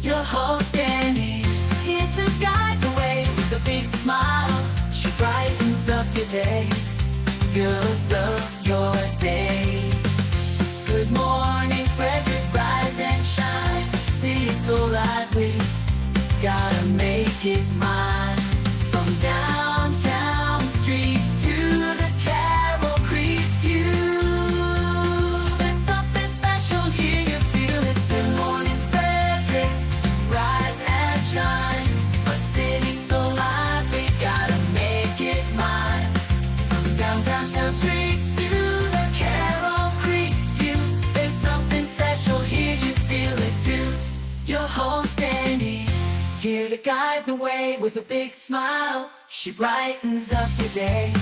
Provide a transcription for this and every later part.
Your host Dani, here to guide the way with a big smile. She brightens up your day, girls of your day. Good morning, Frederick, rise and shine. City so lively, gotta make it mine. From downtown streets to the Carroll Creek view, there's something special here, you feel it. Good morning, Frederick, rise and shine. A city so lively, gotta make it mine. From downtown streets to the Carroll Creek view, there's something special here, you feel it too. Your host Dani, here to guide the way with a big smile. She brightens up your day,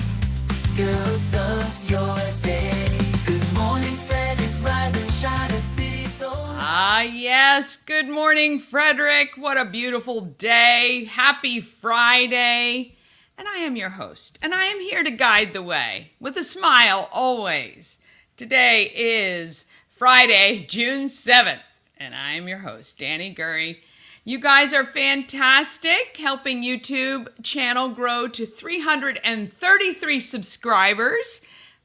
girls of your day. Good morning, Frederick, rise and shine, a city so. Yes, good morning, Frederick. What a beautiful day. Happy Friday. And I am your host, and I am here to guide the way with a smile always. Today is Friday, June 7th, and I am your host, Dani Gurry. You guys are fantastic, helping YouTube channel grow to 333 subscribers.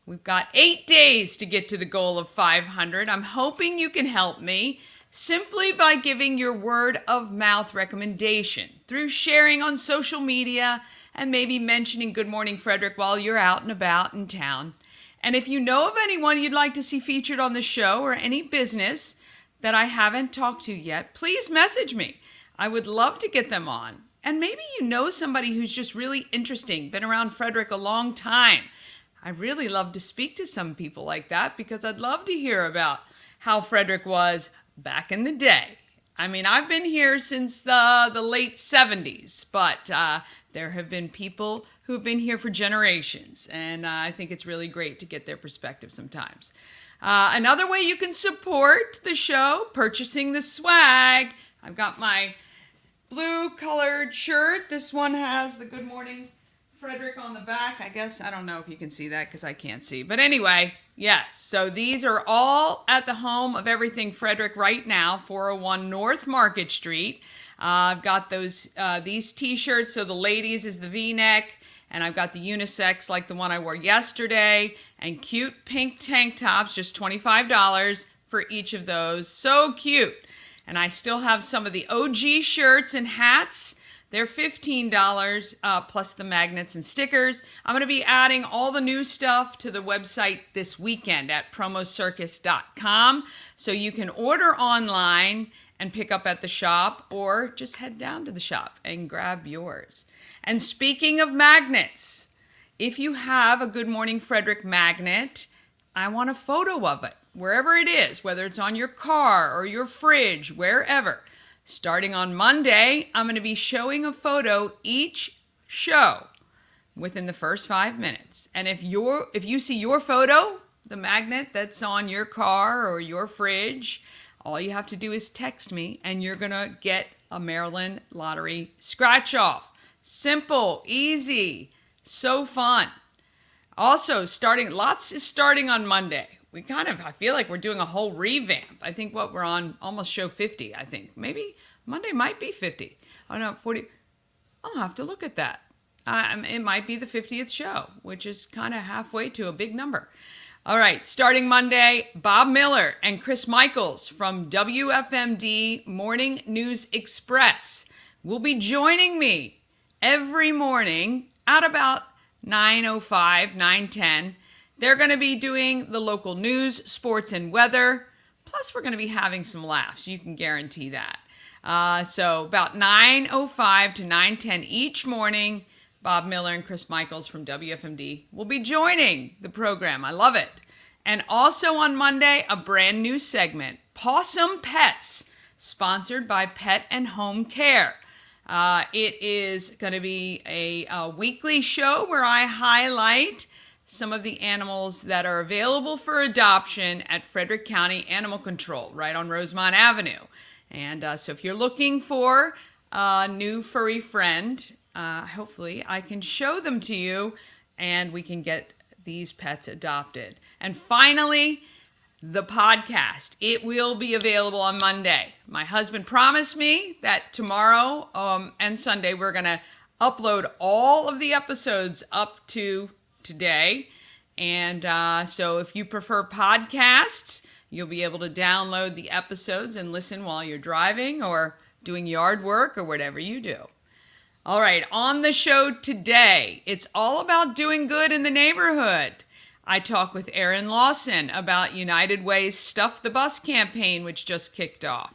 We've got 8 days to get to the goal of 500. I'm hoping you can help me simply by giving your word of mouth recommendation through sharing on social media and maybe mentioning Good Morning Frederick while you're out and about in town. And if you know of anyone you'd like to see featured on the show or any business that I haven't talked to yet, please message me. I would love to get them on. And maybe you know somebody who's just really interesting, been around Frederick a long time. I really love to speak to some people like that because I'd love to hear about how Frederick was back in the day. I mean, I've been here since the late 70s, but there have been people who have been here for generations, and I think it's really great to get their perspective sometimes. Another way you can support the show, purchasing the swag. I've got my blue colored shirt. This one has the Good Morning Frederick on the back. I guess, I don't know if you can see that because I can't see. But anyway, yes. So these are all at the home of Everything Frederick right now, 401 North Market Street. I've got these t-shirts. So the ladies is the V-neck, and I've got the unisex like the one I wore yesterday, and cute pink tank tops, just $25 for each of those. So cute. And I still have some of the OG shirts and hats. They're $15 plus the magnets and stickers. I'm going to be adding all the new stuff to the website this weekend at promocircus.com. So you can order online and pick up at the shop, or just head down to the shop and grab yours. And speaking of magnets, if you have a Good Morning Frederick magnet, I want a photo of it, wherever it is, whether it's on your car or your fridge, wherever. Starting on Monday, I'm going to be showing a photo each show within the first 5 minutes. And if you see your photo, the magnet that's on your car or your fridge, all you have to do is text me and you're going to get a Maryland Lottery scratch off. Simple, easy, so fun. Also, lots is starting on Monday. I feel like we're doing a whole revamp. I think we're on almost show 50, I think. Maybe Monday might be 50. Oh no, 40. I'll have to look at that. It might be the 50th show, which is kind of halfway to a big number. All right, starting Monday, Bob Miller and Chris Michaels from WFMD Morning News Express will be joining me every morning at about 9:05, 9:10. They're going to be doing the local news, sports, and weather. Plus, we're going to be having some laughs. You can guarantee that. So about 9:05 to 9:10 each morning, Bob Miller and Chris Michaels from WFMD will be joining the program. I love it. And also on Monday, a brand new segment, Possum Pets, sponsored by Pet and Home Care. It is going to be a weekly show where I highlight some of the animals that are available for adoption at Frederick County Animal Control, right on Rosemont Avenue. And so if you're looking for a new furry friend, hopefully I can show them to you and we can get these pets adopted. And finally, the podcast. It will be available on Monday. My husband promised me that tomorrow and Sunday we're going to upload all of the episodes up to today. And so if you prefer podcasts, you'll be able to download the episodes and listen while you're driving or doing yard work or whatever you do. All right, on the show today, it's all about doing good in the neighborhood. I talk with Aaron Lawson about United Way's Stuff the Bus campaign, which just kicked off.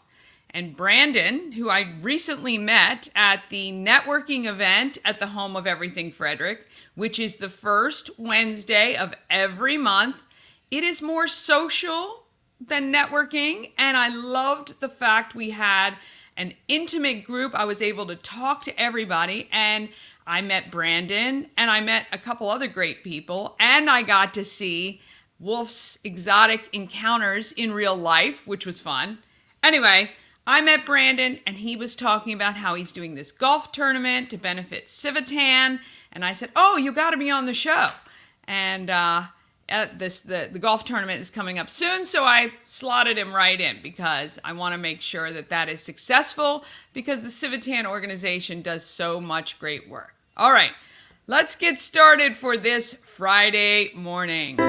And Brandon, who I recently met at the networking event at the home of Everything Frederick, which is the first Wednesday of every month. It is more social than networking, and I loved the fact we had an intimate group. I was able to talk to everybody, and I met Brandon, and I met a couple other great people, and I got to see Wolf's Exotic Encounters in real life, which was fun. Anyway, I met Brandon, and he was talking about how he's doing this golf tournament to benefit Civitan, and I said, oh, you got to be on the show. And the golf tournament is coming up soon, so I slotted him right in because I want to make sure that is successful because the Civitan organization does so much great work. All right, let's get started for this Friday morning.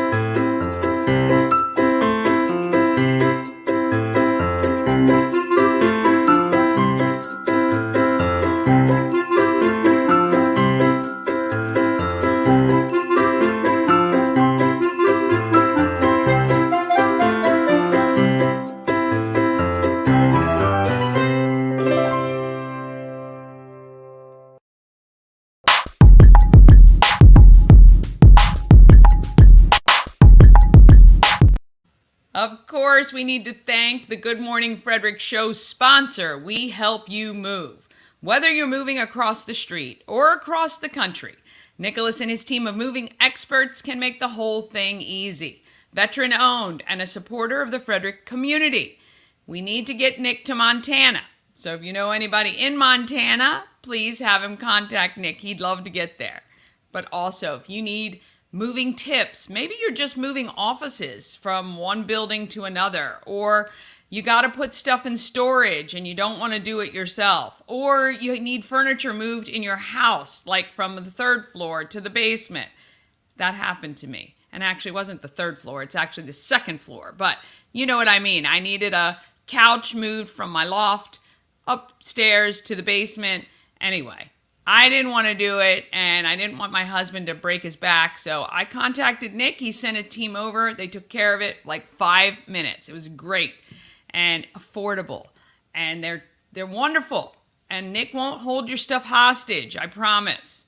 Of course, we need to thank the Good Morning Frederick show sponsor, We Help You Move. Whether you're moving across the street or across the country, Nicholas and his team of moving experts can make the whole thing easy. Veteran owned and a supporter of the Frederick community. We need to get Nick to Montana. So if you know anybody in Montana, please have him contact Nick. He'd love to get there. But also, if you need moving tips, maybe you're just moving offices from one building to another, or you got to put stuff in storage and you don't want to do it yourself, or you need furniture moved in your house, like from the third floor to the basement. That happened to me. And actually it wasn't the third floor, it's actually the second floor, but you know what I mean. I needed a couch moved from my loft upstairs to the basement. Anyway, I didn't want to do it, and I didn't want my husband to break his back, so I contacted Nick. He sent a team over. They took care of it like 5 minutes. It was great and affordable, and they're wonderful. And Nick won't hold your stuff hostage, I promise.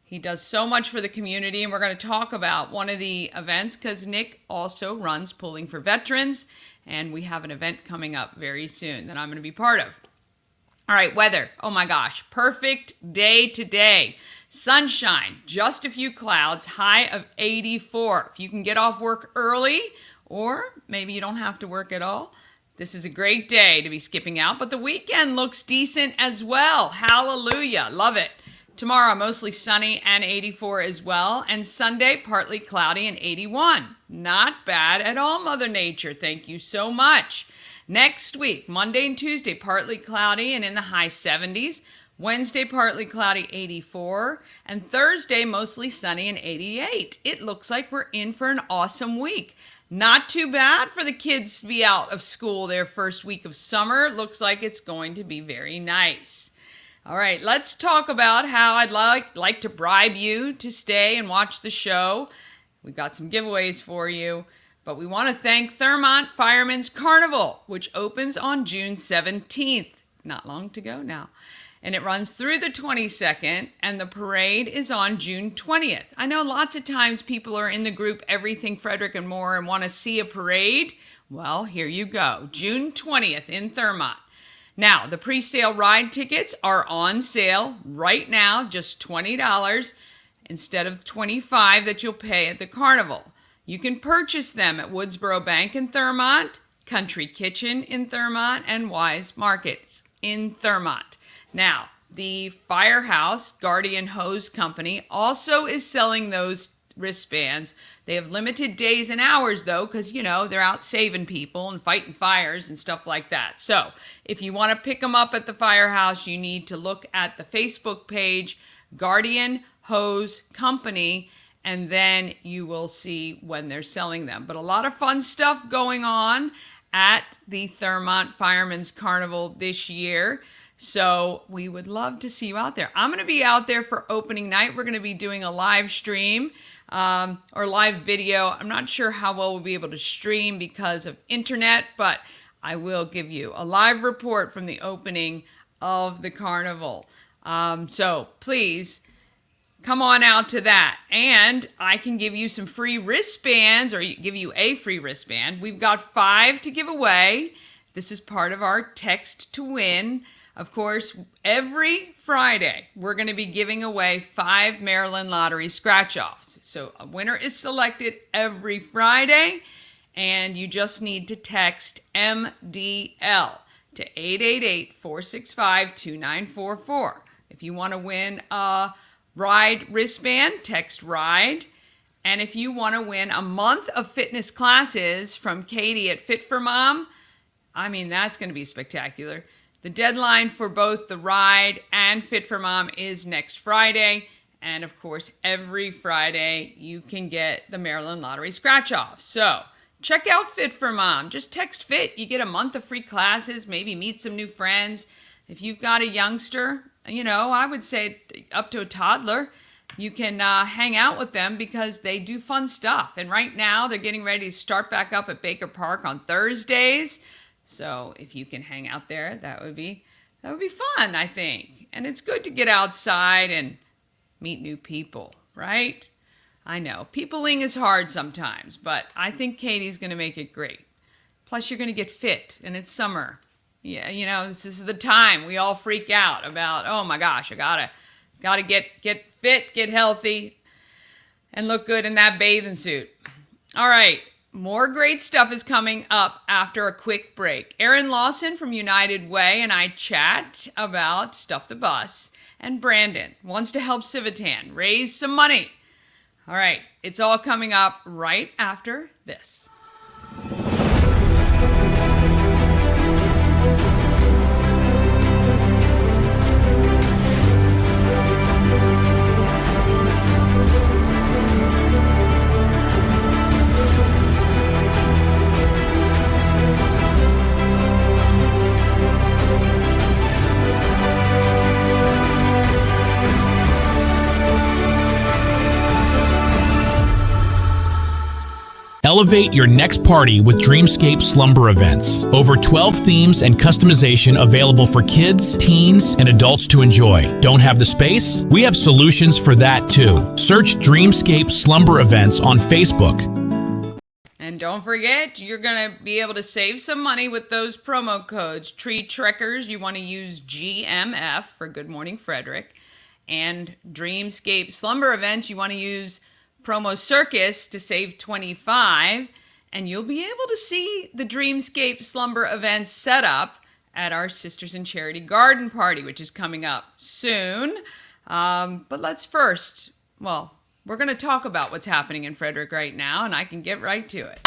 He does so much for the community, and we're going to talk about one of the events because Nick also runs Pulling for Veterans, and we have an event coming up very soon that I'm going to be part of. All right, weather. Oh my gosh, perfect day today. Sunshine, just a few clouds, high of 84. If you can get off work early, or maybe you don't have to work at all, this is a great day to be skipping out, but the weekend looks decent as well. Hallelujah, love it. Tomorrow, mostly sunny and 84 as well, and Sunday, partly cloudy and 81. Not bad at all, Mother Nature. Thank you so much. Next week, Monday and Tuesday, partly cloudy and in the high 70s. Wednesday, partly cloudy, 84. And Thursday, mostly sunny and 88. It looks like we're in for an awesome week. Not too bad for the kids to be out of school their first week of summer. Looks like it's going to be very nice. All right, let's talk about how I'd like to bribe you to stay and watch the show. We've got some giveaways for you. But we want to thank Thurmont Fireman's Carnival, which opens on June 17th. Not long to go now. And it runs through the 22nd, and the parade is on June 20th. I know lots of times people are in the group Everything Frederick and More and want to see a parade. Well, here you go. June 20th in Thurmont. Now, the pre-sale ride tickets are on sale right now, just $20 instead of $25 that you'll pay at the Carnival. You can purchase them at Woodsboro Bank in Thurmont, Country Kitchen in Thurmont, and Wise Markets in Thurmont. Now, the Firehouse Guardian Hose Company also is selling those wristbands. They have limited days and hours, though, because, they're out saving people and fighting fires and stuff like that. So if you want to pick them up at the firehouse, you need to look at the Facebook page, Guardian Hose Company, and then you will see when they're selling them. But a lot of fun stuff going on at the Thurmont Fireman's Carnival this year. So we would love to see you out there. I'm going to be out there for opening night. We're going to be doing a live stream or live video. I'm not sure how well we'll be able to stream because of internet, but I will give you a live report from the opening of the carnival. So please come on out to that. And I can give you some free wristbands, or give you a free wristband. We've got 5 to give away. This is part of our text to win. Of course, every Friday, we're going to be giving away 5 Maryland Lottery scratch-offs. So a winner is selected every Friday, and you just need to text MDL to 888-465-2944. If you want to win a Ride wristband, text RIDE. And if you want to win a month of fitness classes from Katie at Fit for Mom, that's going to be spectacular. The deadline for both the Ride and Fit for Mom is next Friday. And of course, every Friday you can get the Maryland Lottery scratch off. So check out Fit for Mom. Just text FIT. You get a month of free classes, maybe meet some new friends. If you've got a youngster, I would say up to a toddler, you can hang out with them because they do fun stuff. And right now they're getting ready to start back up at Baker Park on Thursdays. So if you can hang out there, that would be fun, I think. And it's good to get outside and meet new people, right? I know, peopling is hard sometimes, but I think Katie's going to make it great. Plus, you're going to get fit, and it's summer. Yeah, this is the time we all freak out about, oh my gosh, I gotta get fit, get healthy, and look good in that bathing suit. All right, more great stuff is coming up after a quick break. Aaron Lawson from United Way and I chat about Stuff the Bus, and Brandon wants to help Civitan raise some money. All right, it's all coming up right after this. Elevate your next party with Dreamscape Slumber Events. Over 12 themes and customization available for kids, teens, and adults to enjoy. Don't have the space? We have solutions for that too. Search Dreamscape Slumber Events on Facebook. And don't forget, you're going to be able to save some money with those promo codes. Tree Trekkers, you want to use GMF for Good Morning Frederick. And Dreamscape Slumber Events, you want to use promo Circus to save 25, and you'll be able to see the Dreamscape Slumber Events set up at our Sisters in Charity Garden Party, which is coming up soon. But let's first, we're going to talk about what's happening in Frederick right now, and I can get right to it.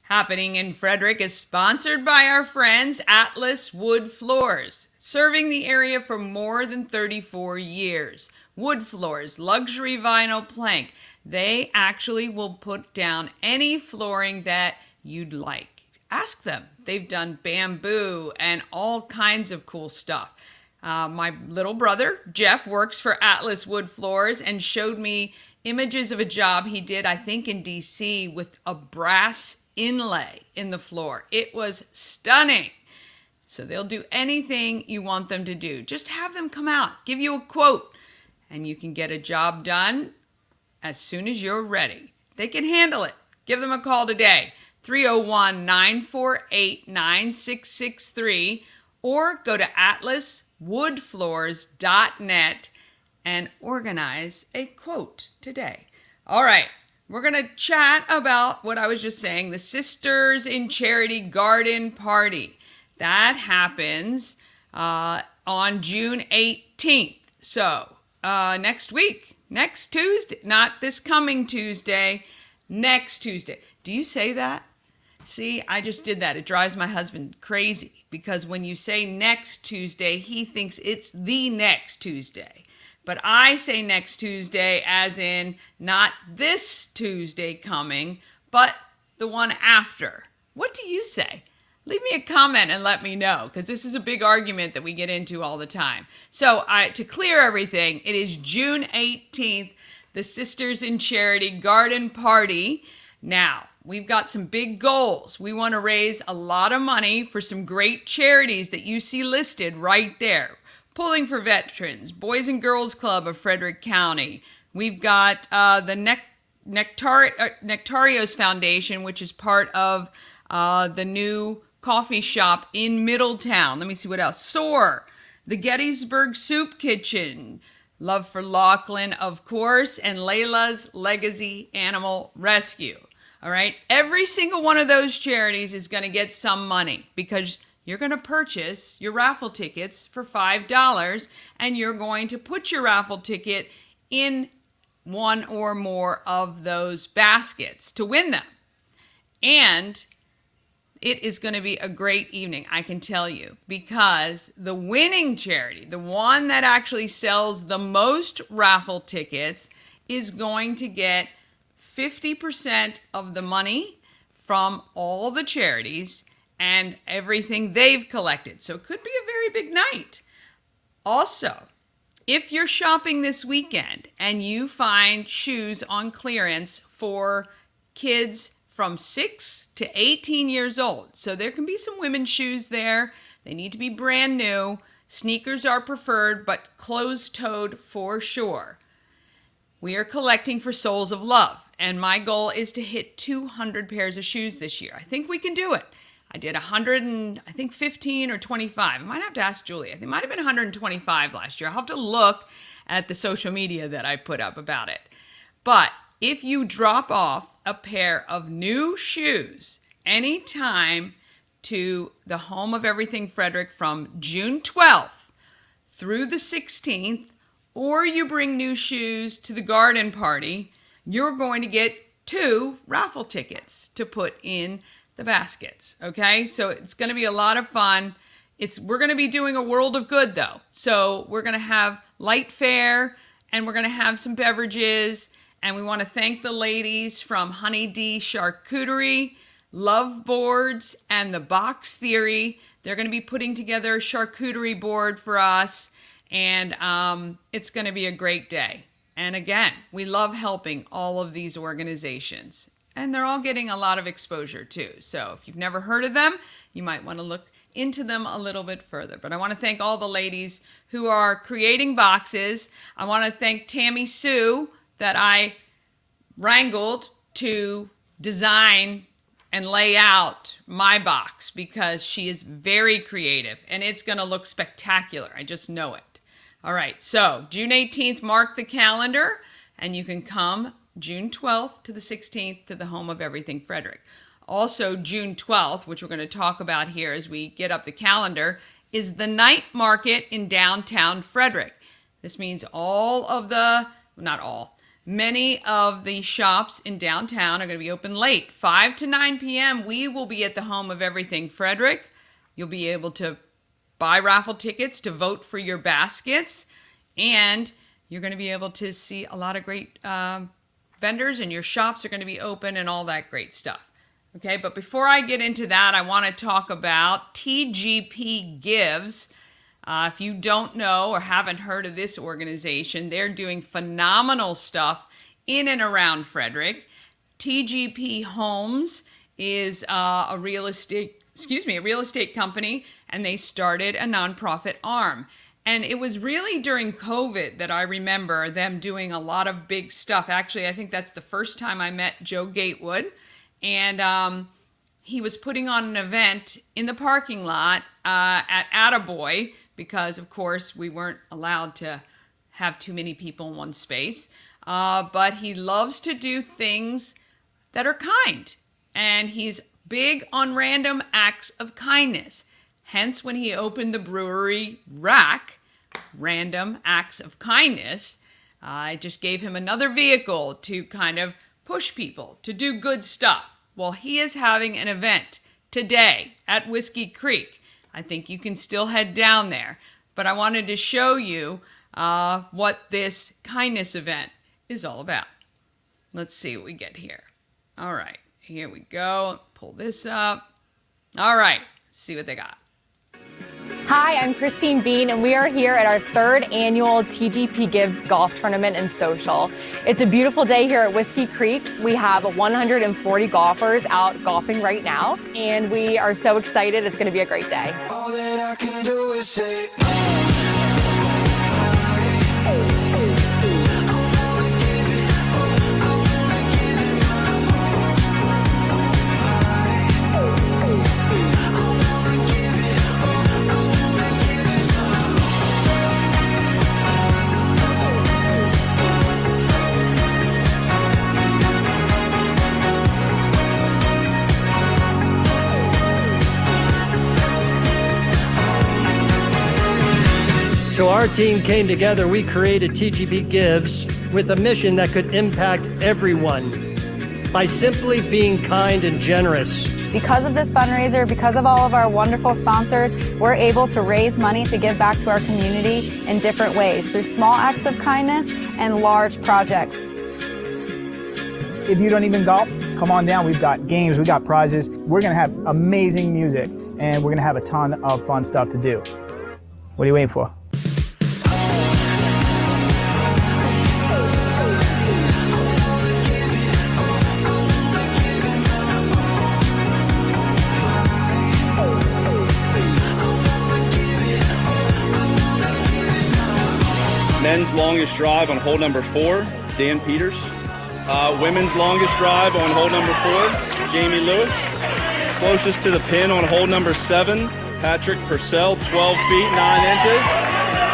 Happening in Frederick is sponsored by our friends Atlas Wood Floors, serving the area for more than 34 years. Wood Floors, luxury vinyl plank. They actually will put down any flooring that you'd like. Ask them. They've done bamboo and all kinds of cool stuff. My little brother, Jeff, works for Atlas Wood Floors and showed me images of a job he did, I think in DC, with a brass inlay in the floor. It was stunning. So they'll do anything you want them to do. Just have them come out, give you a quote, and you can get a job done as soon as you're ready. They can handle it. Give them a call today, 301-948-9663, or go to atlaswoodfloors.net and organize a quote today. All right. We're going to chat about what I was just saying, the Sisters in Charity Garden Party. That happens on June 18th. So next week, next Tuesday, not this coming Tuesday, next Tuesday. Do you say that? See, I just did that. It drives my husband crazy because when you say next Tuesday, he thinks it's the next Tuesday. But I say next Tuesday as in not this Tuesday coming, but the one after. What do you say? Leave me a comment and let me know, because this is a big argument that we get into all the time. So to clear everything, it is June 18th, the Sisters in Charity Garden Party. Now, we've got some big goals. We want to raise a lot of money for some great charities that you see listed right there. Pulling for Veterans, Boys and Girls Club of Frederick County. We've got the Nectarios Foundation, which is part of the new coffee shop in Middletown. Let me see what else. SOAR, the Gettysburg Soup Kitchen, Love for Lachlan, of course, and Layla's Legacy Animal Rescue. All right. Every single one of those charities is going to get some money because you're going to purchase your raffle tickets for $5 and you're going to put your raffle ticket in one or more of those baskets to win them. And it is going to be a great evening, I can tell you, because the winning charity, the one that actually sells the most raffle tickets, is going to get 50% of the money from all the charities and everything they've collected. So it could be a very big night. Also, if you're shopping this weekend and you find shoes on clearance for kids from 6 to 18 years old. So there can be some women's shoes there. They need to be brand new. Sneakers are preferred, but closed-toed for sure. We are collecting for Souls of Love, and my goal is to hit 200 pairs of shoes this year. I think we can do it. I did 15 or 25. I might have to ask Julie. I think it might have been 125 last year. I'll have to look at the social media that I put up about it. But if you drop off a pair of new shoes anytime to the Home of Everything Frederick from June 12th through the 16th, or you bring new shoes to the garden party, you're going to get 2 raffle tickets to put in the baskets. Okay, so it's going to be a lot of fun. We're going to be doing a world of good though. So we're going to have light fare and we're going to have some beverages. And we want to thank the ladies from Honey D Charcuterie, Love Boards, and the Box Theory. They're going to be putting together a charcuterie board for us, and it's going to be a great day. And again, we love helping all of these organizations, and they're all getting a lot of exposure too. So if you've never heard of them, you might want to look into them a little bit further. But I want to thank all the ladies who are creating boxes. I want to thank Tammy Sue, that I wrangled to design and lay out my box, because she is very creative and it's going to look spectacular. I just know it. All right, so June 18th, mark the calendar, and you can come June 12th to the 16th to the Home of Everything Frederick. Also, June 12th, which we're going to talk about here as we get up the calendar, is the night market in downtown Frederick. This means many of the shops in downtown are going to be open late, 5 to 9 p.m. We will be at the Home of Everything Frederick. You'll be able to buy raffle tickets to vote for your baskets, and you're going to be able to see a lot of great vendors, and your shops are going to be open and all that great stuff. Okay, but before I get into that, I want to talk about TGP Gives. If you don't know or haven't heard of this organization, they're doing phenomenal stuff in and around Frederick. TGP Homes is a real estate company, and they started a nonprofit arm. And it was really during COVID that I remember them doing a lot of big stuff. Actually, I think that's the first time I met Joe Gatewood, and he was putting on an event in the parking lot at Attaboy, because, of course, we weren't allowed to have too many people in one space. But he loves to do things that are kind. And he's big on random acts of kindness. Hence, when he opened the brewery rack, Random Acts of Kindness, it just gave him another vehicle to kind of push people to do good stuff. Well, he is having an event today at Whiskey Creek. I think you can still head down there. But I wanted to show you what this kindness event is all about. Let's see what we get here. All right, here we go. Pull this up. All right, let's see what they got. Hi, I'm Christine Bean, and we are here at our 3rd annual TGP Gives Golf Tournament and Social. It's a beautiful day here at Whiskey Creek. We have 140 golfers out golfing right now, and we are so excited. It's going to be a great day. All that I can do is say, So our team came together, we created TGP Gives with a mission that could impact everyone by simply being kind and generous. Because of this fundraiser, because of all of our wonderful sponsors, we're able to raise money to give back to our community in different ways, through small acts of kindness and large projects. If you don't even golf, come on down. We've got games, we've got prizes. We're gonna have amazing music, and we're gonna have a ton of fun stuff to do. What are you waiting for? Men's longest drive on hole number 4, Dan Peters. Women's longest drive on hole number 4, Jamie Lewis. Closest to the pin on hole number 7, Patrick Purcell, 12 feet, 9 inches.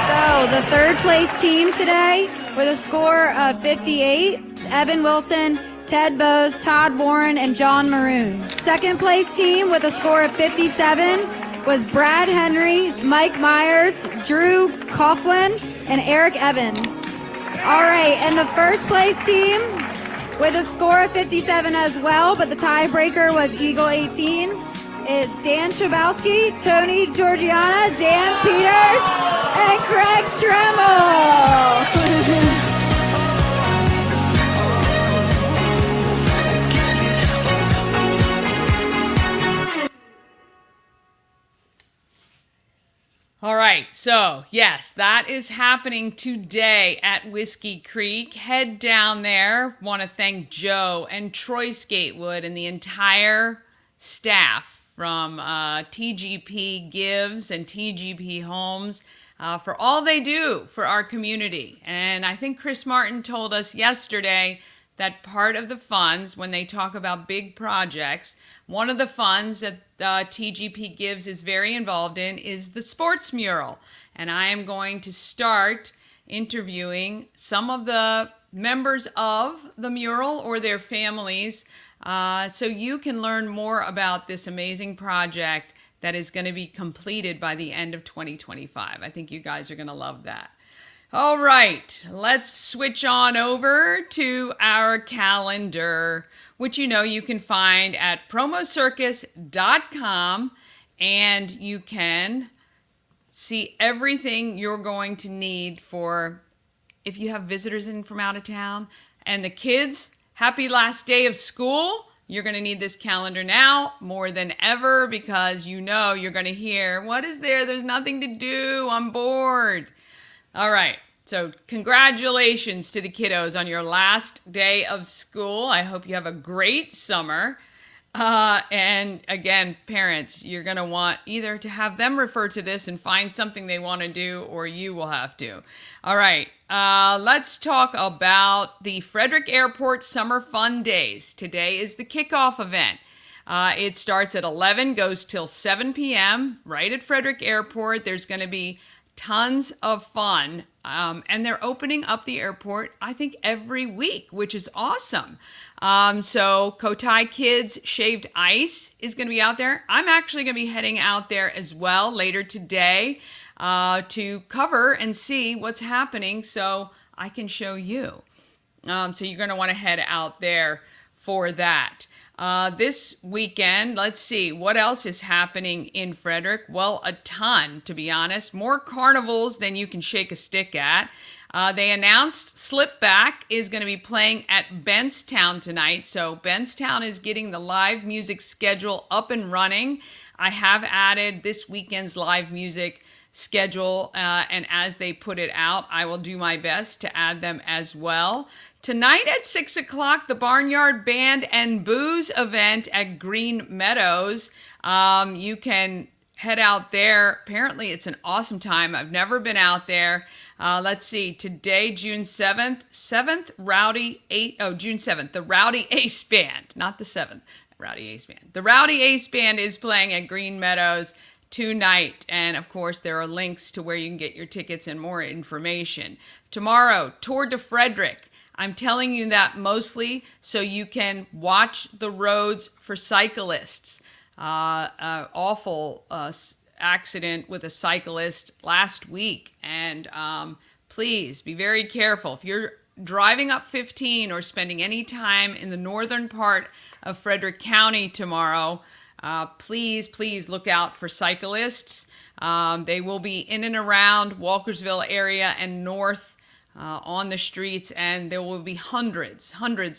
So the 3rd place team today with a score of 58, Evan Wilson, Ted Bowes, Todd Warren, and John Maroon. 2nd place team with a score of 57 was Brad Henry, Mike Myers, Drew Coughlin, and Eric Evans. All right, and the 1st place team with a score of 57 as well, but the tiebreaker was Eagle 18, is Dan Schabowski, Tony Georgiana, Dan Peters, and Craig Tremble. All right, so yes, that is happening today at Whiskey Creek. Head down there. Want to thank Joe and Troy Skatewood and the entire staff from TGP Gives and TGP Homes for all they do for our community. And I think Chris Martin told us yesterday that part of the funds, when they talk about big projects, one of the funds that TGP Gives is very involved in is the sports mural. And I am going to start interviewing some of the members of the mural or their families so you can learn more about this amazing project that is going to be completed by the end of 2025. I think you guys are going to love that. All right, let's switch on over to our calendar, which you know you can find at promocircus.com, and you can see everything you're going to need for if you have visitors in from out of town. And the kids, happy last day of school. You're going to need this calendar now more than ever because you know you're going to hear, what is there? There's nothing to do. I'm bored. All right. So congratulations to the kiddos on your last day of school. I hope you have a great summer. And again, parents, you're going to want either to have them refer to this and find something they want to do, or you will have to. All right, let's talk about the Frederick Airport Summer Fun Days. Today is the kickoff event. It starts at 11, goes till 7 p.m. right at Frederick Airport. There's going to be tons of fun And they're opening up the airport, I think, every week, which is awesome. So Cotai Kids Shaved Ice is going to be out there. I'm actually going to be heading out there as well later today to cover and see what's happening so I can show you. So you're going to want to head out there for that. This weekend, let's see, what else is happening in Frederick? Well, a ton, to be honest. More carnivals than you can shake a stick at. They announced Slipback is going to be playing at Bentstown tonight. So Bentstown is getting the live music schedule up and running. I have added this weekend's live music schedule, and as they put it out, I will do my best to add them as well. Tonight at 6 o'clock, the Barnyard Band and Booze event at Green Meadows. You can head out there. Apparently, it's an awesome time. I've never been out there. Let's see. Today, June 7th, June 7th, the Rowdy Ace Band, not the 7th, Rowdy Ace Band. The Rowdy Ace Band is playing at Green Meadows tonight. And of course, there are links to where you can get your tickets and more information. Tomorrow, Tour de Frederick. I'm telling you that mostly so you can watch the roads for cyclists. Awful accident with a cyclist last week. And please be very careful. If you're driving up 15 or spending any time in the northern part of Frederick County tomorrow, please look out for cyclists. They will be in and around Walkersville area and north on the streets, and there will be hundreds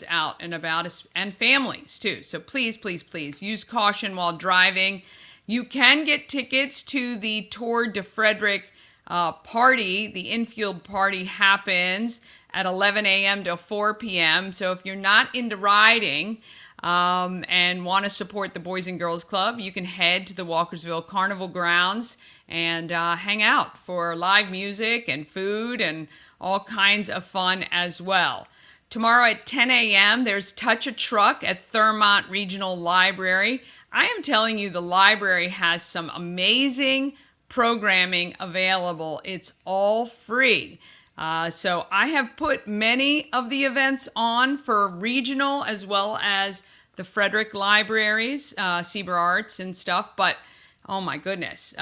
out and about, and families too. So please use caution while driving. You can get tickets to the Tour de Frederick party. The infield party happens at 11 a.m. to 4 p.m. So if you're not into riding and want to support the Boys and Girls Club, you can head to the Walkersville Carnival grounds and hang out for live music and food and all kinds of fun as well. Tomorrow at 10 a.m., there's Touch a Truck at Thurmont Regional Library. I am telling you, the library has some amazing programming available. It's all free. So I have put many of the events on for regional as well as the Frederick libraries, Seaber Arts and stuff, but oh my goodness.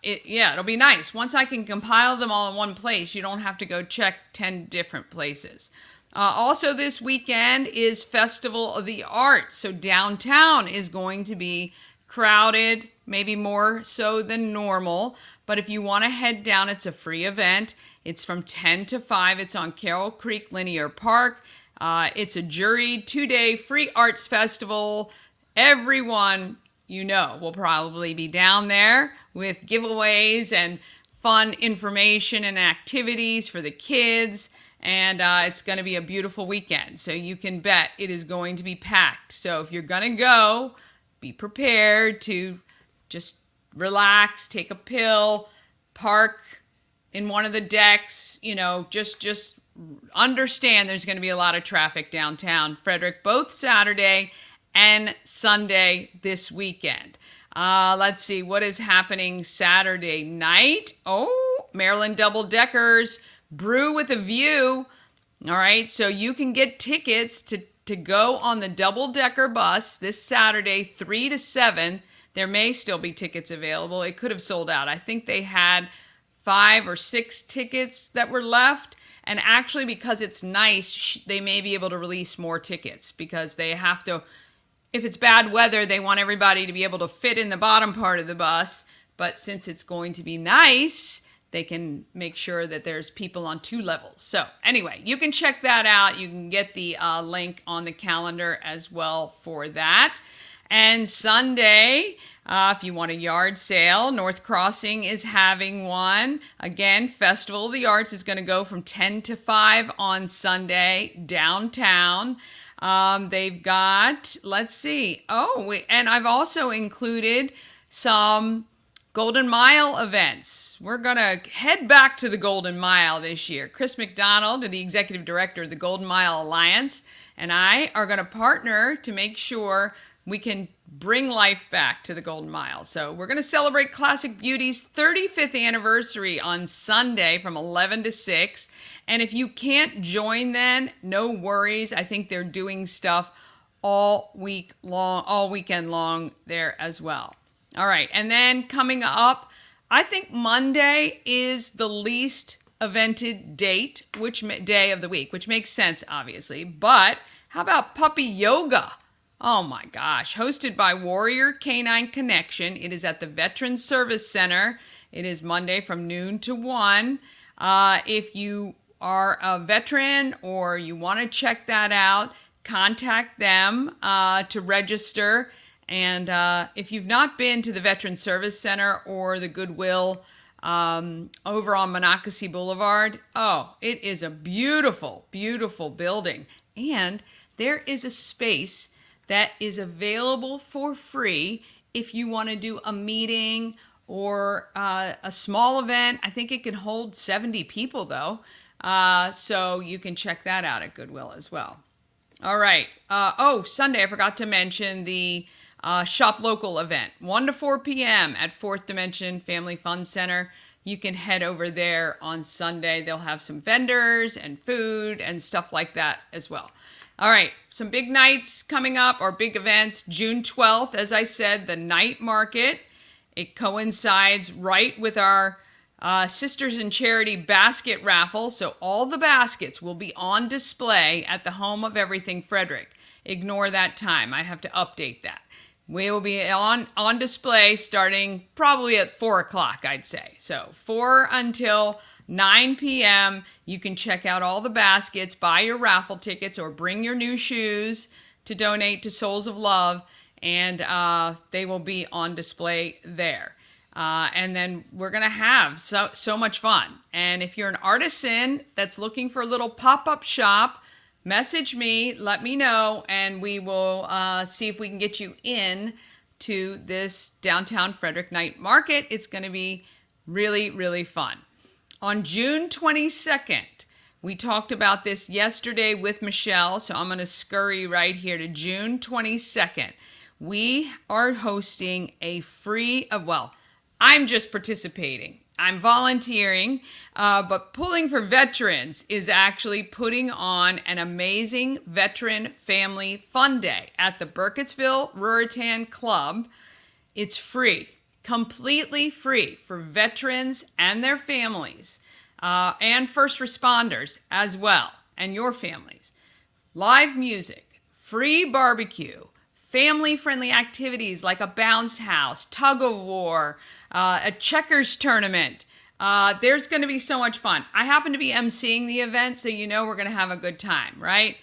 It'll be nice. Once I can compile them all in one place, you don't have to go check 10 different places. Also this weekend is Festival of the Arts. So downtown is going to be crowded, maybe more so than normal. But if you want to head down, it's a free event. It's from 10 to 5. It's on Carroll Creek Linear Park. It's a juried 2-day free arts festival. Everyone you know will probably be down there with giveaways and fun information and activities for the kids. And it's going to be a beautiful weekend. So you can bet it is going to be packed. So if you're going to go, be prepared to just relax, take a pill, park in one of the decks, just understand there's going to be a lot of traffic downtown Frederick, both Saturday and Sunday this weekend. Let's see what is happening Saturday night. Oh, Maryland Double Deckers, Brew with a View. All right, so you can get tickets to go on the double-decker bus this Saturday, 3 to 7. There may still be tickets available. It could have sold out. I think they had 5 or 6 tickets that were left. And actually, because it's nice, they may be able to release more tickets because they have to, if it's bad weather, they want everybody to be able to fit in the bottom part of the bus. But since it's going to be nice, they can make sure that there's people on 2 levels. So anyway, you can check that out. You can get the link on the calendar as well for that. And Sunday, if you want a yard sale, North Crossing is having one. Again, Festival of the Arts is going to go from 10 to 5 on Sunday downtown. They've got, let's see. And I've also included some Golden Mile events. We're going to head back to the Golden Mile this year. Chris McDonald, the executive director of the Golden Mile Alliance, and I are going to partner to make sure we can bring life back to the Golden Mile. So we're going to celebrate Classic Beauty's 35th anniversary on Sunday from 11 to 6. And if you can't join then, no worries. I think they're doing stuff all weekend long there as well. All right. And then coming up, I think Monday is the least evented day of the week, which makes sense, obviously. But how about puppy yoga? Oh my gosh, hosted by Warrior Canine Connection. It is at the Veterans Service Center. It is Monday from noon to 1. If you are a veteran or you want to check that out, contact them to register. And if you've not been to the Veterans Service Center or the Goodwill over on Monocacy Boulevard, it is a beautiful, beautiful building. And there is a space that is available for free if you want to do a meeting or a small event. I think it can hold 70 people though. So you can check that out at Goodwill as well. All right. Sunday, I forgot to mention the Shop Local event, 1 to 4 p.m. at 4th Dimension Family Fun Center. You can head over there on Sunday. They'll have some vendors and food and stuff like that as well. All right, some big nights coming up, or big events. June 12th, as I said, the night market. It coincides right with our Sisters in Charity basket raffle. So all the baskets will be on display at the Home of Everything Frederick. Ignore that time. I have to update that. We will be on display starting probably at 4 o'clock, I'd say. So 4 until 9 p.m. You can check out all the baskets, buy your raffle tickets, or bring your new shoes to donate to Souls of Love, and they will be on display there. And then we're going to have so much fun. And if you're an artisan that's looking for a little pop-up shop, message me, let me know, and we will see if we can get you in to this downtown Frederick night market. It's going to be really, really fun. On June 22nd, we talked about this yesterday with Michelle, so I'm going to scurry right here to June 22nd. We are hosting a free, I'm just participating. I'm volunteering, but Pulling for Veterans is actually putting on an amazing veteran family fun day at the Burkittsville Ruritan Club. It's free. Completely free for veterans and their families, and first responders as well, and your families. Live music, free barbecue, family-friendly activities like a bounce house, tug of war, a checkers tournament. There's going to be so much fun. I happen to be emceeing the event, so you know we're going to have a good time, right?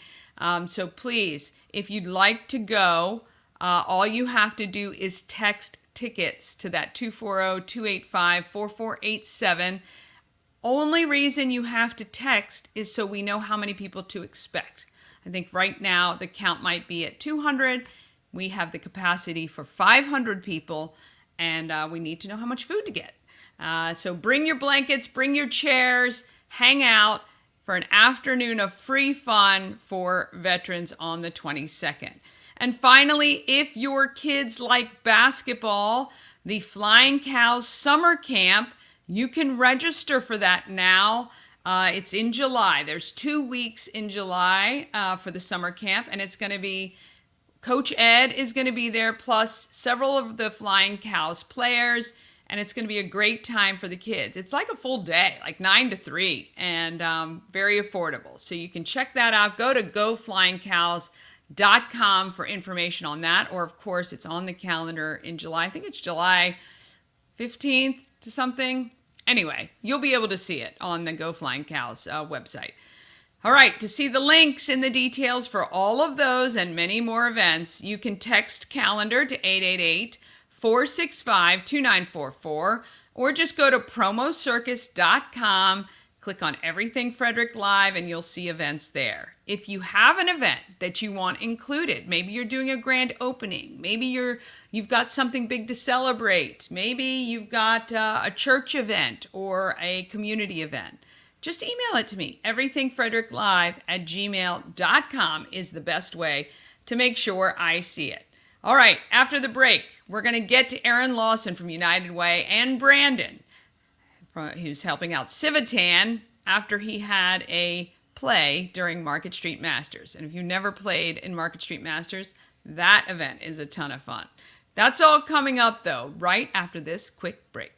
So please, if you'd like to go, all you have to do is text tickets to that 240-285-4487. Only reason you have to text is so we know how many people to expect. I think right now the count might be at 200. We have the capacity for 500 people, and we need to know how much food to get. So bring your blankets, bring your chairs, hang out for an afternoon of free fun for veterans on the 22nd. And finally, if your kids like basketball, the Flying Cows Summer Camp, you can register for that now. It's in July. There's 2 weeks in July for the summer camp, and it's going to be, Coach Ed is going to be there, plus several of the Flying Cows players, and it's going to be a great time for the kids. It's like a full day, like 9 to 3, and very affordable. So you can check that out. Go to GoFlyingCows.com for information on that, or of course it's on the calendar in July. I think it's July 15th to something. Anyway, you'll be able to see it on the Go Flying Cows website. All right, to see the links and the details for all of those and many more events, you can text calendar to 888-465-2944, or just go to promocircus.com, click on Everything Frederick Live, and you'll see events there. If you have an event that you want included, maybe you're doing a grand opening, maybe you've got something big to celebrate, maybe you've got a church event or a community event, just email it to me. everythingfredericklive@gmail.com is the best way to make sure I see it. All right, after the break, we're going to get to Aaron Lawson from United Way and Brandon, who's helping out Civitan after he had a play during Market Street Masters. And if you've never played in Market Street Masters, that event is a ton of fun. That's all coming up, though, right after this quick break.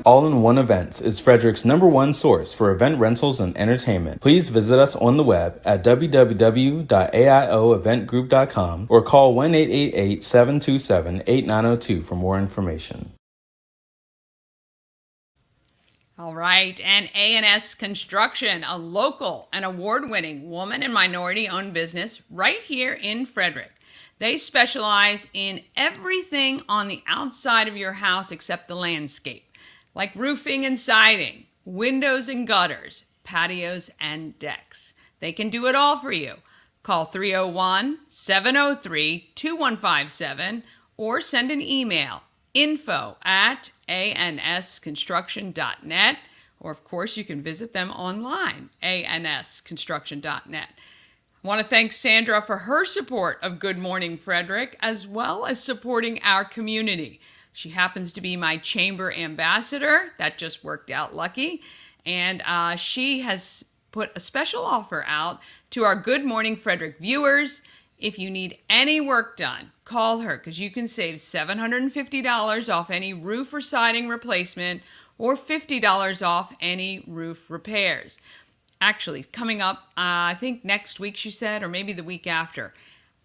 All-in-One Events is Frederick's #1 source for event rentals and entertainment. Please visit us on the web at www.aioeventgroup.com or call 1-888-727-8902 for more information. All right, and A&S Construction, a local and award-winning woman and minority-owned business right here in Frederick. They specialize in everything on the outside of your house except the landscape, like roofing and siding, windows and gutters, patios and decks. They can do it all for you. Call 301-703-2157 or send an email, info@ansconstruction.net, or of course you can visit them online, ansconstruction.net. I want to thank Sandra for her support of Good Morning Frederick, as well as supporting our community. She happens to be my chamber ambassador. That just worked out lucky. And she has put a special offer out to our Good Morning Frederick viewers. If you need any work done, call her because you can save $750 off any roof or siding replacement or $50 off any roof repairs. Actually, coming up, I think next week she said, or maybe the week after,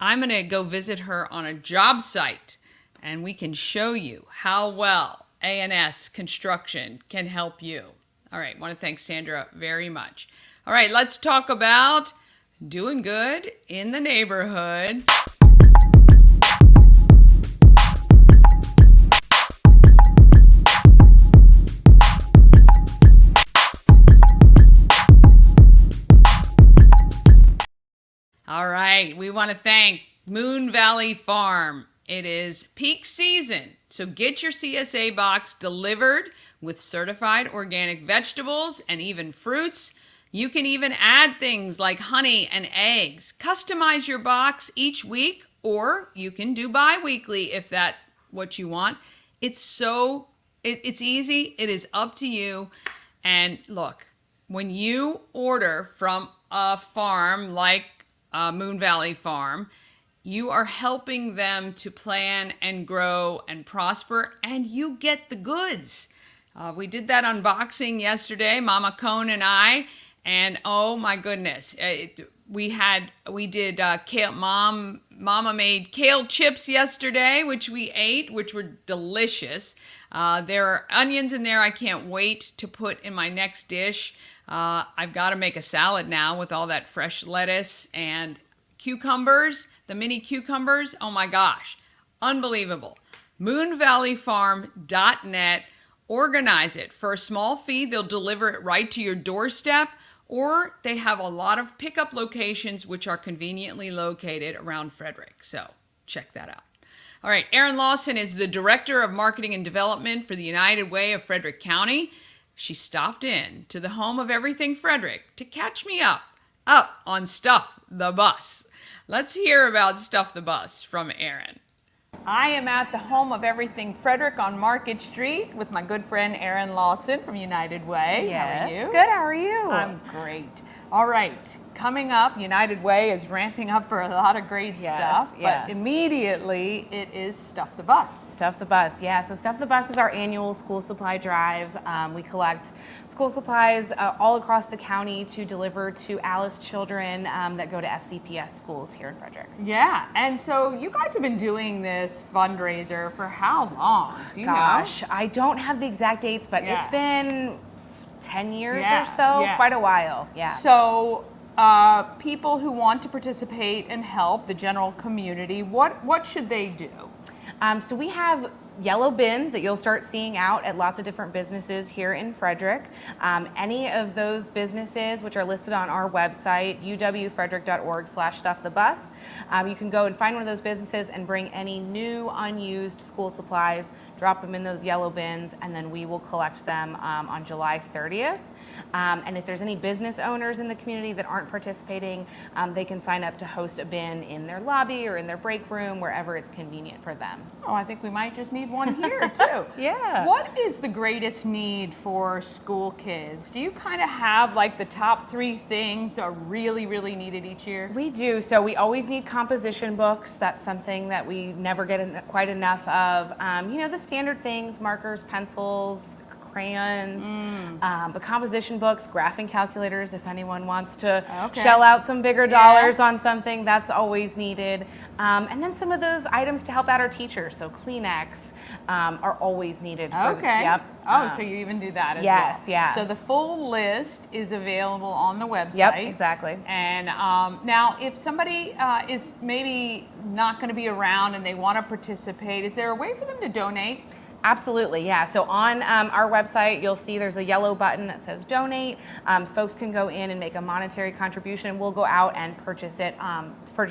I'm going to go visit her on a job site, and we can show you how well A&S Construction can help you. All right, want to thank Sandra very much. All right, let's talk about doing good in the neighborhood. All right, we want to thank Moon Valley Farm. It is peak season, so get your CSA box delivered with certified organic vegetables and even fruits. You can even add things like honey and eggs. Customize your box each week, or you can do bi-weekly if that's what you want. It's easy. It is up to you. And look, when you order from a farm like Moon Valley Farm, you are helping them to plan and grow and prosper, and you get the goods. We did that unboxing yesterday, Mama Cone and I, and oh my goodness, we did kale. Mama made kale chips yesterday, which we ate, which were delicious. There are onions in there I can't wait to put in my next dish. I've got to make a salad now with all that fresh lettuce and cucumbers, the mini cucumbers. Oh my gosh, unbelievable. moonvalleyfarm.net. Organize it. For a small fee, they'll deliver it right to your doorstep, or they have a lot of pickup locations which are conveniently located around Frederick. So check that out. All right, Erin Lawson is the Director of Marketing and Development for the United Way of Frederick County. She stopped in to the home of everything Frederick to catch me up on Stuff the Bus. Let's hear about Stuff the Bus from Erin. I am at the home of everything Frederick on Market Street with my good friend Erin Lawson from United Way. Yes. How are you? Good. How are you? I'm great. All right. Coming up, United Way is ramping up for a lot of great stuff, but immediately it is Stuff the Bus. Stuff the Bus, yeah. So Stuff the Bus is our annual school supply drive. We collect school supplies all across the county to deliver to Alice children that go to FCPS schools here in Frederick. Yeah, and so you guys have been doing this fundraiser for how long? Do you know? I don't have the exact dates, but it's been 10 years or so, quite a while. Yeah. So people who want to participate and help the general community, what should they do? So we have yellow bins that you'll start seeing out at lots of different businesses here in Frederick. Any of those businesses, which are listed on our website, uwfrederick.org/stuffthebus, you can go and find one of those businesses and bring any new unused school supplies, drop them in those yellow bins, and then we will collect them on July 30th. And if there's any business owners in the community that aren't participating, they can sign up to host a bin in their lobby or in their break room, wherever it's convenient for them. Oh, I think we might just need one here too. Yeah. What is the greatest need for school kids? Do you kind of have like the top 3 things that are really, really needed each year? We do. So we always need composition books. That's something that we never get quite enough of. The standard things, markers, pencils, crayons, but composition books, graphing calculators, if anyone wants to shell out some bigger dollars on something, that's always needed. And then some of those items to help out our teachers, so Kleenex are always needed. Yep. So you even do that as well. Yes, yeah. So the full list is available on the website. Yep, exactly. And now if somebody is maybe not going to be around and they want to participate, is there a way for them to donate? Absolutely, yeah. So on our website, you'll see there's a yellow button that says donate. Folks can go in and make a monetary contribution. We'll go out and purchase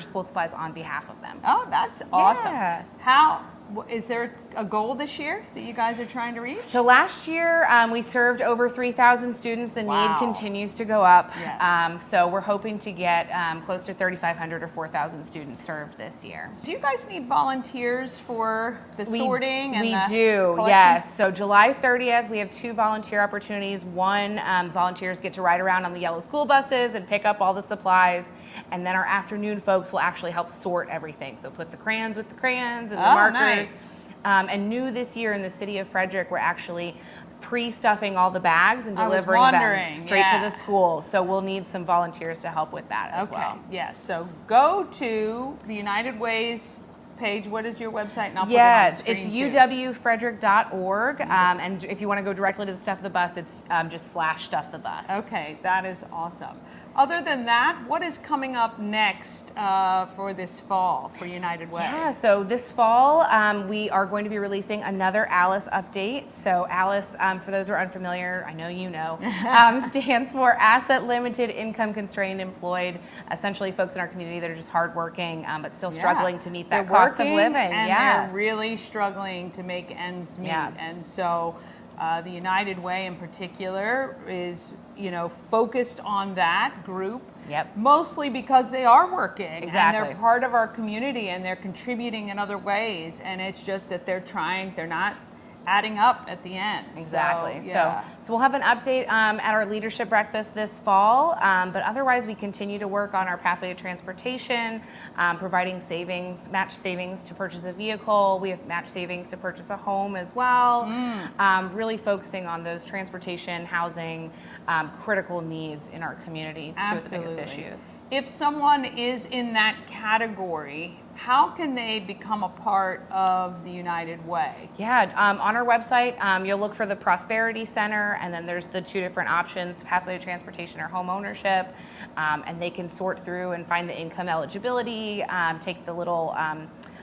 school supplies on behalf of them. Oh, that's awesome. Yeah. Is there a goal this year that you guys are trying to reach? So last year we served over 3,000 students. The need continues to go up. Yes. So we're hoping to get close to 3,500 or 4,000 students served this year. Do you guys need volunteers for the sorting and the do, collection? yes. So July 30th, we have 2 volunteer opportunities. One, volunteers get to ride around on the yellow school buses and pick up all the supplies. And then our afternoon folks will actually help sort everything. So put the crayons with the crayons and the markers. Nice. And new this year in the city of Frederick, we're actually pre-stuffing all the bags and delivering them straight to the school. So we'll need some volunteers to help with that as well. Yes. So go to the United Way's page. What is your website? And I'll yes, put it on it's screen uwfrederick.org. And if you want to go directly to the Stuff the Bus, it's just /Stuff the Bus. Okay, that is awesome. Other than that, what is coming up next for this fall for United Way? Yeah, so this fall we are going to be releasing another ALICE update. So ALICE, for those who are unfamiliar, I know you know, stands for Asset Limited Income Constrained Employed. Essentially folks in our community that are just hardworking but still struggling to meet that cost of living. And they're really struggling to make ends meet. And so the United Way in particular is, focused on that group. Mostly because they are working and they're part of our community and they're contributing in other ways. And it's just that they're not adding up at the end. Exactly. So we'll have an update at our leadership breakfast this fall. But otherwise, we continue to work on our pathway to transportation, providing match savings to purchase a vehicle. We have match savings to purchase a home as well. Really focusing on those transportation, housing, critical needs in our community. Absolutely. Two of the biggest issues. If someone is in that category, how can they become a part of the United Way? Yeah, on our website, you'll look for the Prosperity Center, and then there's the 2 different options, pathway to transportation or home ownership, and they can sort through and find the income eligibility, take the little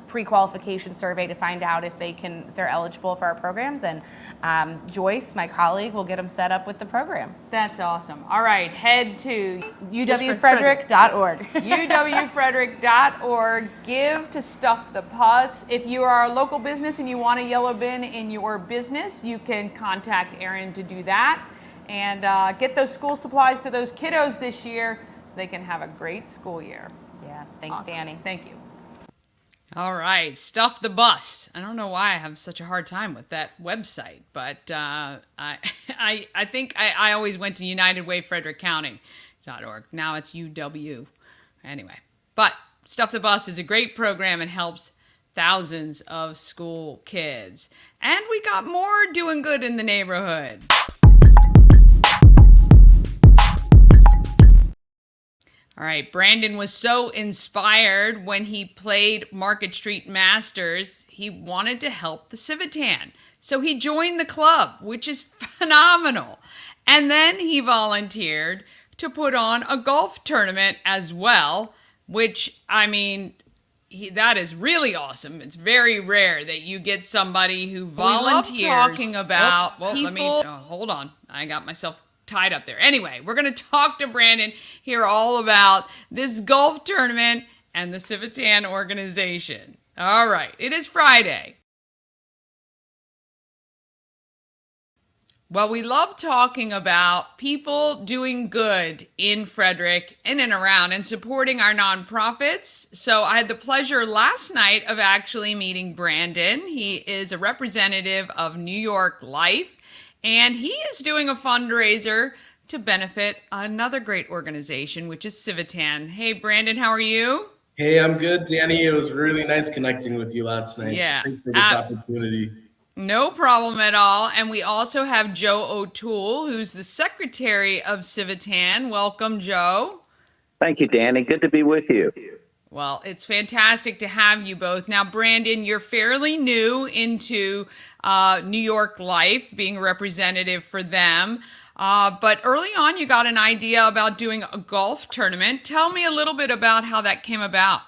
pre-qualification survey to find out if they're eligible for our programs, and Joyce, my colleague, will get them set up with the program. That's awesome. All right, head to uwfrederick.org. uwfrederick.org. Give to Stuff the Bus. If you are a local business and you want a yellow bin in your business, you can contact Erin to do that and get those school supplies to those kiddos this year so they can have a great school year. Yeah, thanks, awesome. Dani. Thank you. All right, Stuff the Bus. I don't know why I have such a hard time with that website, but I think I always went to UnitedWayFrederickCounty.org. Now it's UW. Anyway, but Stuff the Bus is a great program and helps thousands of school kids. And we got more doing good in the neighborhood. All right, Brandon was so inspired when he played Market Street Masters, he wanted to help the Civitan. So he joined the club, which is phenomenal. And then he volunteered to put on a golf tournament as well, which, that is really awesome. It's very rare that you get somebody who volunteers. We love talking about people. Hold on. I got myself tied up there. Anyway, we're going to talk to Brandon here all about this golf tournament and the Civitan organization. All right. It is Friday. Well, we love talking about people doing good in Frederick, in and around, and supporting our nonprofits. So I had the pleasure last night of actually meeting Brandon. He is a representative of New York Life, and he is doing a fundraiser to benefit another great organization, which is Civitan. Hey, Brandon, how are you? Hey, I'm good, Dani. It was really nice connecting with you last night. Yeah. Thanks for this opportunity. No problem at all. And we also have Joe O'Toole, who's the secretary of Civitan. Welcome, Joe. Thank you, Dani. Good to be with you. Well, it's fantastic to have you both. Now, Brandon, you're fairly new into New York Life, being a representative for them. But early on, you got an idea about doing a golf tournament. Tell me a little bit about how that came about.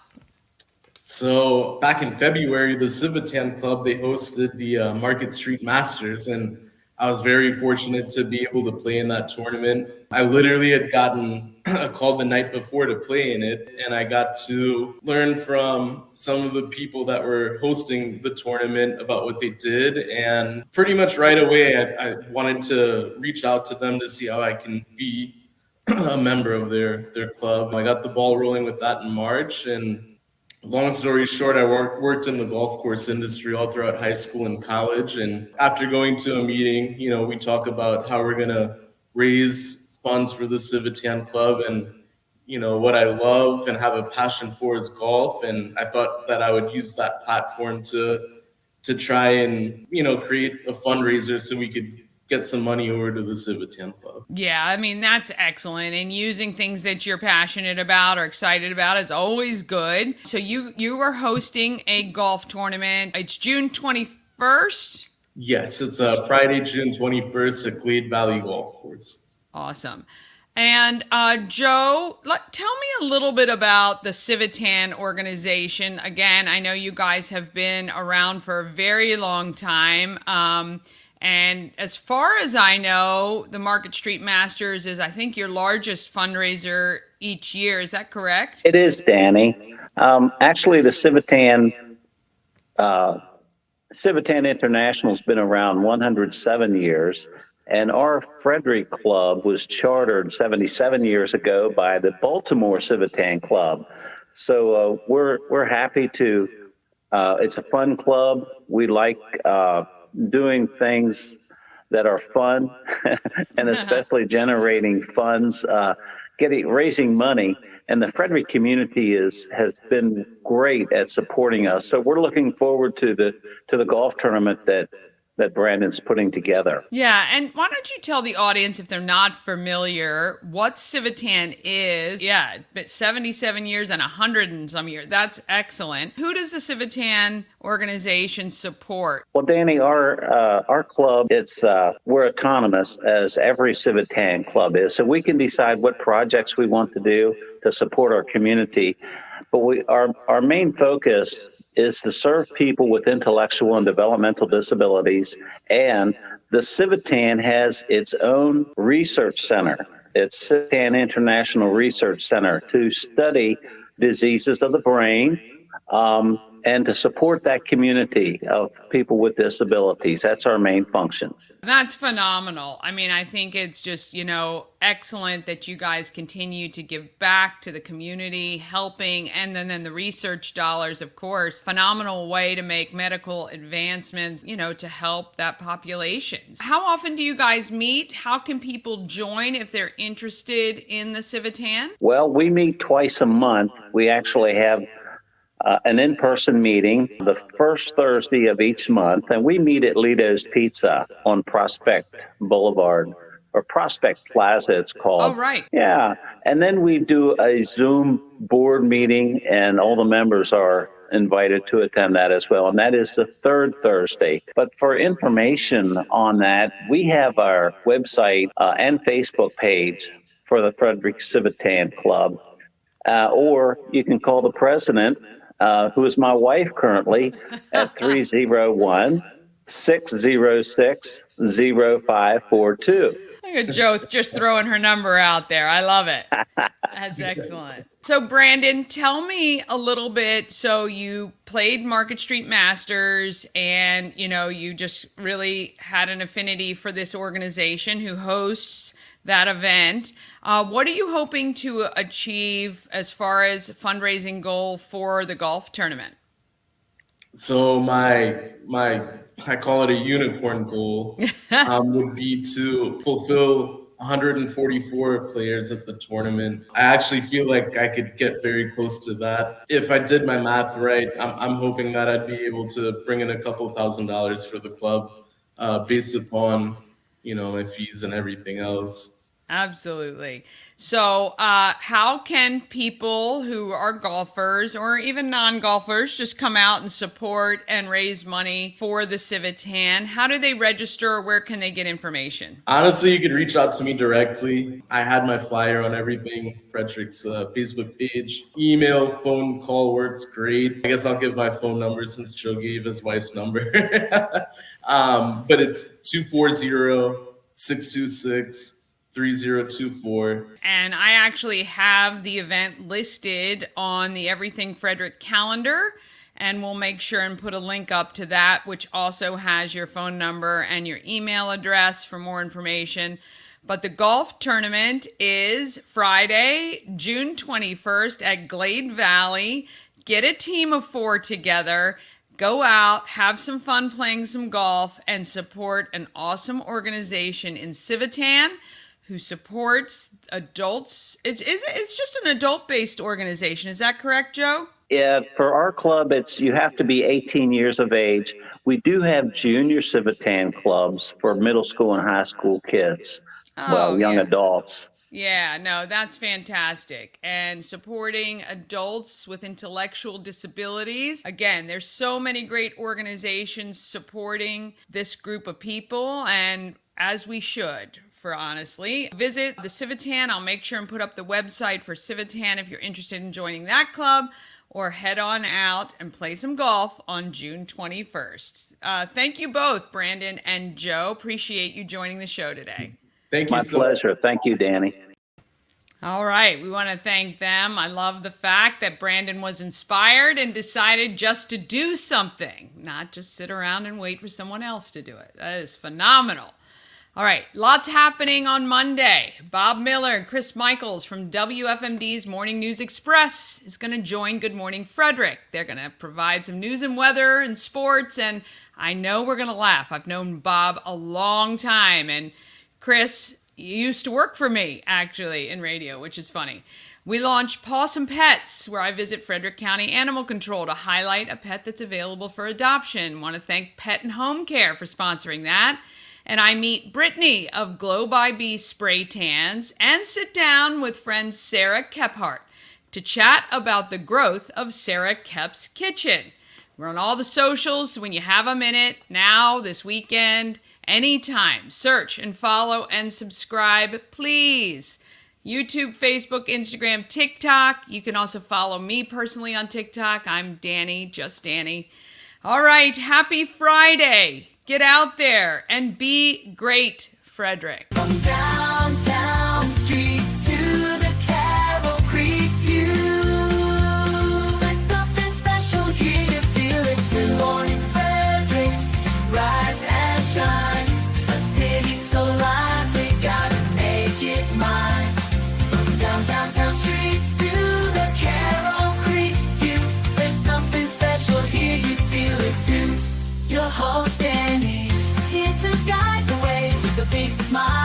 So back in February, the Civitan Club, they hosted the Market Street Masters, and I was very fortunate to be able to play in that tournament. I literally had gotten a call the night before to play in it, and I got to learn from some of the people that were hosting the tournament about what they did. And pretty much right away, I wanted to reach out to them to see how I can be a member of their club. I got the ball rolling with that in March, and long story short, I worked in the golf course industry all throughout high school and college. And after going to a meeting, we talk about how we're going to raise funds for the Civitan Club. And, what I love and have a passion for is golf. And I thought that I would use that platform to try and, create a fundraiser so we could get some money over to the Civitan Club. Yeah, I mean, that's excellent. And using things that you're passionate about or excited about is always good. So you are hosting a golf tournament. It's June 21st? Yes, it's Friday, June 21st at Glade Valley Golf Course. Awesome. And Joe, tell me a little bit about the Civitan organization. Again, I know you guys have been around for a very long time. And as far as I know, the Market Street Masters is, I think, your largest fundraiser each year. Is that correct? It is, Dani. Actually, the Civitan International has been around 107 years, and our Frederick Club was chartered 77 years ago by the Baltimore Civitan Club. So we're happy to. It's a fun club. We like doing things that are fun and especially generating funds, raising money. And the Frederick community has been great at supporting us. So we're looking forward to the golf tournament that Brandon's putting together. Yeah, and why don't you tell the audience, if they're not familiar, what Civitan is? Yeah, but 77 years and 100 and some years. That's excellent. Who does the Civitan organization support? Well, Dani, our club, we're autonomous, as every Civitan club is. So we can decide what projects we want to do to support our community. But our main focus is to serve people with intellectual and developmental disabilities. And the Civitan has its own research center. It's Civitan International Research Center to study diseases of the brain and to support that community of people with disabilities. That's our main function. That's phenomenal. I mean, I think it's just, excellent that you guys continue to give back to the community, helping, and then the research dollars, of course. Phenomenal way to make medical advancements, to help that population. How often do you guys meet? How can people join if they're interested in the Civitan? Well, we meet twice a month. We actually have an in-person meeting the first Thursday of each month, and we meet at Lito's Pizza on Prospect Boulevard, or Prospect Plaza, it's called. Oh, right. Yeah, and then we do a Zoom board meeting, and all the members are invited to attend that as well, and that is the third Thursday. But for information on that, we have our website and Facebook page for the Frederick Civitan Club, or you can call the president, who is my wife currently, at 301-606-0542. Look at Joe just throwing her number out there. I love it. That's excellent. So, Brandon, tell me a little bit. So, you played Market Street Masters and, you just really had an affinity for this organization who hosts that event. What are you hoping to achieve as far as fundraising goal for the golf tournament? So I call it a unicorn goal, would be to fulfill 144 players at the tournament. I actually feel like I could get very close to that. If I did my math right, I'm hoping that I'd be able to bring in a couple $1,000s for the club, based upon, my fees and everything else. Absolutely. So how can people who are golfers or even non-golfers just come out and support and raise money for the Civitan? How do they register? Where can they get information? Honestly, you could reach out to me directly. I had my flyer on everything, Frederick's Facebook page. Email, phone call works great. I guess I'll give my phone number since Joe gave his wife's number. But it's 240-626-3024. And I actually have the event listed on the Everything Frederick calendar, and we'll make sure and put a link up to that, which also has your phone number and your email address for more information. But the golf tournament is Friday, June 21st at Glade Valley. Get a team of 4 together. Go out, have some fun playing some golf, and support an awesome organization in Civitan who supports adults. It's just an adult-based organization. Is that correct, Joe? Yeah, for our club, you have to be 18 years of age. We do have junior Civitan clubs for middle school and high school kids, young adults. Yeah, no, that's fantastic. And supporting adults with intellectual disabilities. Again, there's so many great organizations supporting this group of people, and as we should, honestly. Visit the Civitan. I'll make sure and put up the website for Civitan if you're interested in joining that club, or head on out and play some golf on June 21st. Thank you both, Brandon and Joe. Appreciate you joining the show today. Thank you. My pleasure. Thank you, Dani. All right. We want to thank them. I love the fact that Brandon was inspired and decided just to do something, not just sit around and wait for someone else to do it. That is phenomenal. All right, lots happening on Monday. Bob Miller and Chris Michaels from WFMD's Morning News Express is going to join Good Morning Frederick. They're going to provide some news and weather and sports, and I know we're going to laugh. I've known Bob a long time, and Chris used to work for me, actually, in radio, which is funny. We launched Pawsome Pets, where I visit Frederick County Animal Control to highlight a pet that's available for adoption. Want to thank Pet and Home Care for sponsoring that. And I meet Brittany of Glow by Bee Spray Tans and sit down with friend Sarah Kephart to chat about the growth of Sarah Kep's Kitchen. We're on all the socials, so when you have a minute, now, this weekend, anytime, search and follow and subscribe, please. YouTube, Facebook, Instagram, TikTok. You can also follow me personally on TikTok. I'm Dani, just Dani. All right, happy Friday. Get out there and be great, Frederick. From downtown streets to the Carroll Creek view. There's something special here, you feel it too. Morning Frederick, rise and shine. A city so lively, gotta make it mine. From downtown streets to the Carroll Creek view. There's something special here, you feel it too. Your host Dani, here to guide the way with a big smile.